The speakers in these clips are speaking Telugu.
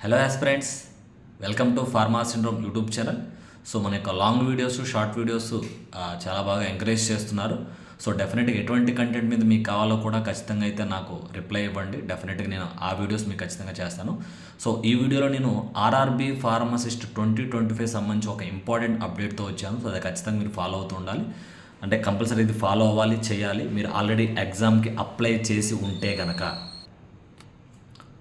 Hello aspirants, welcome to pharma syndrome YouTube channel. So మన యొక్క లాంగ్ వీడియోస్, షార్ట్ వీడియోస్ చాలా బాగా ఎంకరేజ్ చేస్తున్నారు. సో డెఫినెట్గా ఎటువంటి కంటెంట్ మీద మీకు కావాలో కూడా ఖచ్చితంగా అయితే నాకు రిప్లై ఇవ్వండి. డెఫినెట్గా నేను ఆ వీడియోస్ మీకు ఖచ్చితంగా చేస్తాను. సో ఈ వీడియోలో నేను ఆర్ఆర్బీ ఫార్మసిస్ట్ 2025 సంబంధించి ఒక ఇంపార్టెంట్ అప్డేట్తో వచ్చాను. సో అది ఖచ్చితంగా మీరు ఫాలో అవుతూ ఉండాలి. అంటే కంపల్సరీ ఇది ఫాలో అవ్వాలి, చేయాలి. మీరు ఆల్రెడీ ఎగ్జామ్కి అప్లై చేసి ఉంటే కనుక.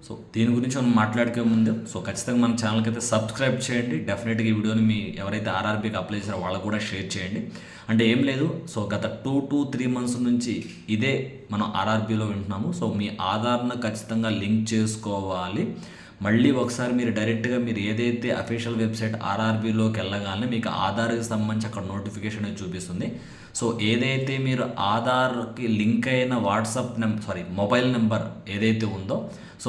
సో దీని గురించి మనం మాట్లాడుకే ముందు ఖచ్చితంగా మన ఛానల్కి అయితే సబ్స్క్రైబ్ చేయండి. డెఫినెట్గా ఈ వీడియోని మీ ఎవరైతే ఆర్ఆర్బీకి అప్లై చేశారో వాళ్ళకు కూడా షేర్ చేయండి. అంటే ఏం లేదు, గత 2 to 3 months నుంచి ఇదే మనం ఆర్ఆర్బీలో వింటున్నాము. మీ ఆధార్ను ఖచ్చితంగా లింక్ చేసుకోవాలి. మళ్ళీ ఒకసారి మీరు డైరెక్ట్గా మీరు ఏదైతే అఫీషియల్ వెబ్సైట్ ఆర్ఆర్బీలోకి వెళ్ళగానే మీకు ఆధార్కి సంబంధించి అక్కడ నోటిఫికేషన్ చూపిస్తుంది. ఏదైతే మీరు ఆధార్కి లింక్ అయిన మొబైల్ నెంబర్ ఏదైతే ఉందో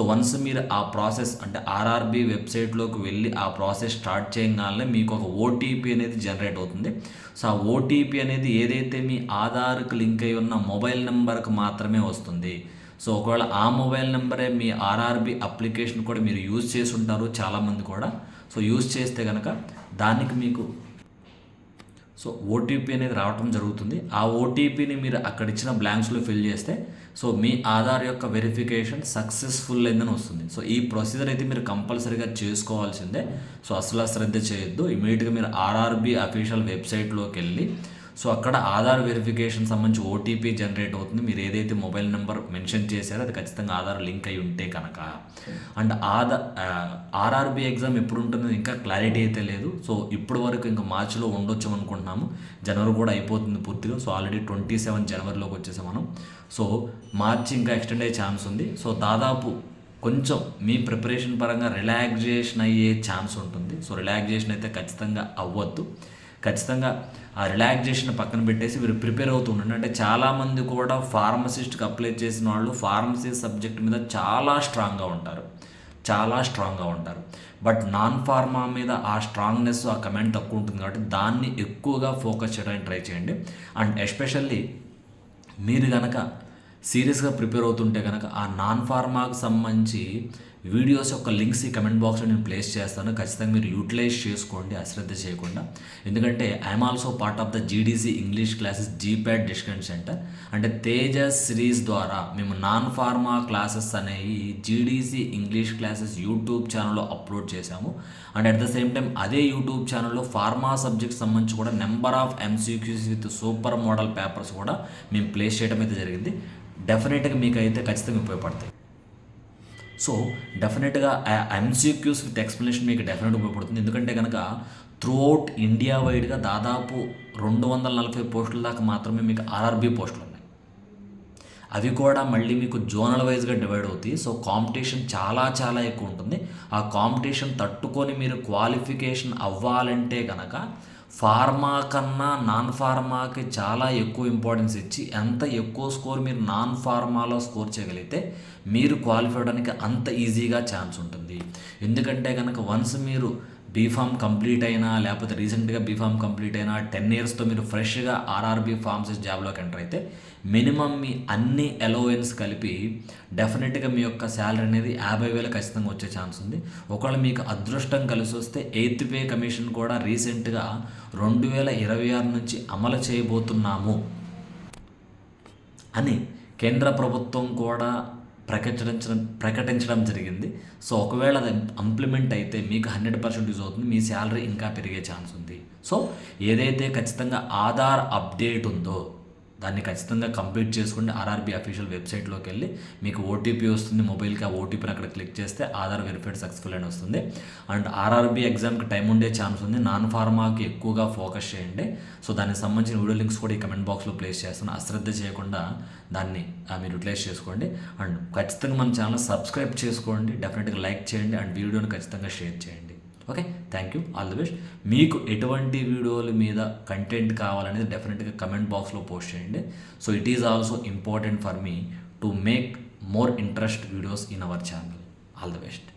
వన్స్ మీరు ఆ ప్రాసెస్ అంటే ఆర్ఆర్బీ వెబ్సైట్లోకి వెళ్ళి ఆ ప్రాసెస్ స్టార్ట్ చేయగానే మీకు ఒక ఓటీపీ అనేది జనరేట్ అవుతుంది. ఆ ఓటీపీ అనేది ఏదైతే మీ ఆధార్కి లింక్ అయి ఉన్న మొబైల్ నెంబర్కి మాత్రమే వస్తుంది. ఒకవేళ ఆ మొబైల్ నెంబరే మీ ఆర్ఆర్బీ అప్లికేషన్ కూడా మీరు యూజ్ చేసి ఉంటారు చాలామంది కూడా. యూజ్ చేస్తే కనుక దానికి మీకు ఓటీపీ అనేది రావటం జరుగుతుంది. ఆ ఓటీపీని మీరు అక్కడ ఇచ్చిన బ్లాంక్స్లో ఫిల్ చేస్తే మీ ఆధార్ యొక్క వెరిఫికేషన్ సక్సెస్ఫుల్ అయిందని వస్తుంది. ఈ ప్రొసీజర్ అయితే మీరు కంపల్సరీగా చేసుకోవాల్సిందే. అసలు శ్రద్ధ చేయొద్దు. ఇమీడియట్గా మీరు ఆర్ఆర్బీ అఫీషియల్ వెబ్సైట్లోకి వెళ్ళి అక్కడ ఆధార్ వెరిఫికేషన్ సంబంధించి ఓటీపీ జనరేట్ అవుతుంది. మీరు ఏదైతే మొబైల్ నెంబర్ మెన్షన్ చేశారో అది ఖచ్చితంగా ఆధార్ లింక్ అయి ఉంటే కనుక. అండ్ ఆర్ఆర్బీ ఎగ్జామ్ ఎప్పుడు ఉంటుందో ఇంకా క్లారిటీ అయితే లేదు. ఇప్పటి వరకు ఇంకా మార్చిలో ఉండొచ్చు అనుకుంటున్నాము. జనవరి కూడా అయిపోతుంది పూర్తిగా. ఆల్రెడీ 27 జనవరిలోకి వచ్చేసాం మనం. మార్చి ఇంకా ఎక్స్టెండ్ అయ్యే ఛాన్స్ ఉంది. దాదాపు కొంచెం మీ ప్రిపరేషన్ పరంగా రిలాక్సేషన్ అయ్యే ఛాన్స్ ఉంటుంది. రిలాక్సేషన్ అయితే ఖచ్చితంగా అవ్వద్దు. ఖచ్చితంగా ఆ రిలాక్సేషన్ పక్కన పెట్టేసి మీరు ప్రిపేర్ అవుతూ ఉండండి. అంటే చాలామంది కూడా ఫార్మసిస్ట్కి అప్లై చేసిన వాళ్ళు ఫార్మసీ సబ్జెక్ట్ మీద చాలా స్ట్రాంగ్గా ఉంటారు. బట్ నాన్ ఫార్మా మీద ఆ స్ట్రాంగ్నెస్, ఆ కమెంట్ తక్కువ ఉంటుంది కాబట్టి దాన్ని ఎక్కువగా ఫోకస్ చేయడానికి ట్రై చేయండి. అండ్ ఎస్పెషల్లీ మీరు కనుక సీరియస్గా ప్రిపేర్ అవుతుంటే కనుక ఆ నాన్ ఫార్మాకు సంబంధించి వీడియోస్ యొక్క లింక్స్ ఈ కమెంట్ బాక్స్లో నేను ప్లేస్ చేస్తాను. ఖచ్చితంగా మీరు యూటిలైజ్ చేసుకోండి, అశ్రద్ధ చేయకుండా. ఎందుకంటే I'm also part of the GDC English classes జీప్యాడ్ discussion centre. అంటే తేజస్ సిరీస్ ద్వారా మేము నాన్ ఫార్మా క్లాసెస్ అనేవి జీడీసీ ఇంగ్లీష్ క్లాసెస్ యూట్యూబ్ ఛానల్లో అప్లోడ్ చేశాము. And at the same time అదే యూట్యూబ్ ఛానల్లో ఫార్మా సబ్జెక్ట్ సంబంధించి కూడా number of MCQs with super model papers కూడా మేము ప్లేస్ చేయడం అయితే జరిగింది. డెఫినెట్గా మీకు అయితే ఖచ్చితంగా ఉపయోగపడతాయి. డెఫినెట్గా ఎంసీక్యూస్ విత్ ఎక్స్ప్లెనేషన్ మీకు డెఫినెట్గా ఉపయోగపడుతుంది. ఎందుకంటే కనుక త్రూఅవుట్ ఇండియా వైడ్గా దాదాపు 240 పోస్టుల దాకా మాత్రమే మీకు ఆర్ఆర్బీ పోస్టులు ఉన్నాయి. అవి కూడా మళ్ళీ మీకు జోనల్ వైజ్గా డివైడ్ అవుతాయి. కాంపిటీషన్ చాలా ఎక్కువ ఉంటుంది. ఆ కాంపిటీషన్ తట్టుకొని మీరు క్వాలిఫికేషన్ అవ్వాలంటే కనుక ఫార్మా కన్నా నాన్ ఫార్మాకి చాలా ఎక్కువ ఇంపార్టెన్స్ ఇచ్చి ఎంత ఎక్కువ స్కోర్ మీరు నాన్ ఫార్మాలో స్కోర్ చేయగలిగితే మీరు క్వాలిఫై అవ్వడానికి అంత ఈజీగా ఛాన్స్ ఉంటుంది. ఎందుకంటే కనుక వన్స్ మీరు బీఫామ్ కంప్లీట్ అయినా లేకపోతే రీసెంట్గా బీఫామ్ కంప్లీట్ అయినా 10 yearsతో మీరు ఫ్రెష్గా ఆర్ఆర్బీ ఫార్మసిస్ట్ జాబ్లోకి ఎంటర్ అయితే మినిమం మీ అన్ని అలవెన్స్ కలిపి డెఫినెట్గా మీ యొక్క శాలరీ అనేది 50,000 ఖచ్చితంగా వచ్చే ఛాన్స్ ఉంది. ఒకవేళ మీకు అదృష్టం కలిసి వస్తే 8th పే కమిషన్ కూడా రీసెంట్గా 2026 నుంచి అమలు చేయబోతున్నాము అని కేంద్ర ప్రభుత్వం కూడా ప్రకటించడం జరిగింది. ఒకవేళ అది ఇంప్లిమెంట్ అయితే మీకు 100% యూజ్ అవుతుంది. మీ శాలరీ ఇంకా పెరిగే ఛాన్స్ ఉంది. ఏదైతే ఖచ్చితంగా ఆధార్ అప్డేట్ ఉందో దాన్ని ఖచ్చితంగా కంప్లీట్ చేసుకోండి. ఆర్ఆర్బీ అఫీషియల్ వెబ్సైట్లోకి వెళ్ళి మీకు ఓటీపీ వస్తుంది మొబైల్కి. ఆ ఓటీపీని అక్కడ క్లిక్ చేస్తే ఆధార్ వెరిఫైడ్ సక్సెస్ఫుల్ అని వస్తుంది. అండ్ ఆర్ఆర్బీ ఎగ్జామ్కి టైం ఉండే ఛాన్స్ ఉంది. నాన్ ఫార్మాకి ఎక్కువగా ఫోకస్ చేయండి. దానికి సంబంధించిన వీడియో లింక్స్ కూడా ఈ కమెంట్ బాక్స్లో ప్లేస్ చేస్తాను. అశ్రద్ధ చేయకుండా దాన్ని మీరు యూటిలైజ్ చేసుకోండి. అండ్ ఖచ్చితంగా మన ఛానల్ సబ్స్క్రైబ్ చేసుకోండి. డెఫినెట్గా లైక్ చేయండి అండ్ వీడియోని ఖచ్చితంగా షేర్ చేయండి. Okay, thank you, all the best. మీకు ఎటువంటి వీడియోల మీద కంటెంట్ కావాలనేది డెఫినెట్గా కమెంట్ బాక్స్లో పోస్ట్ చేయండి. It is also important for me to make more interest videos in our channel. All the best.